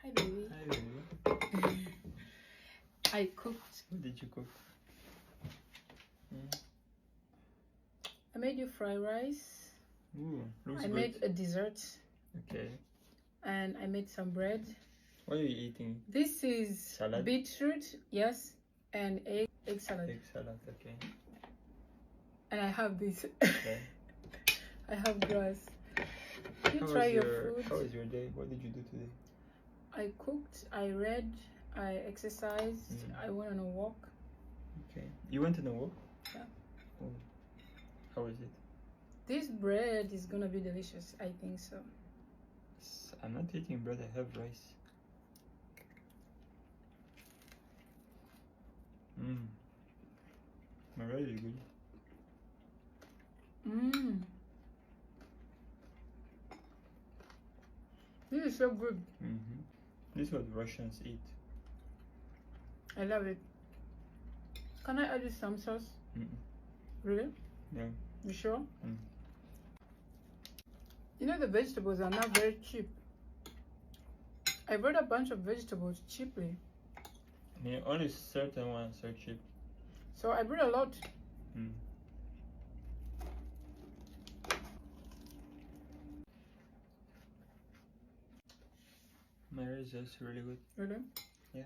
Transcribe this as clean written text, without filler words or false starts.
Hi, baby. Hi, baby. I cooked. What did you cook? I made you fried rice. Ooh, looks I good. made a dessert. Okay. And I made some bread. What are you eating? This is Salad? beetroot, yes, and egg salad. Egg salad, okay. And I have this. Okay. I have grass. You How try was your food. How was your day? What did you do today? I cooked, I read, I exercised, I went on a walk. Okay. You went on a walk? Yeah. Oh. How was it? This bread is gonna be delicious, I think so. I'm not eating bread, I have rice. My rice is good. This is so good. This is what Russians eat. I love it. Can I add you some sauce? Really? Yeah. You sure? You know the vegetables are not very cheap. I bought a bunch of vegetables cheaply. Yeah, only certain ones are cheap. So I bought a lot. My rice is really good. Really? Yeah.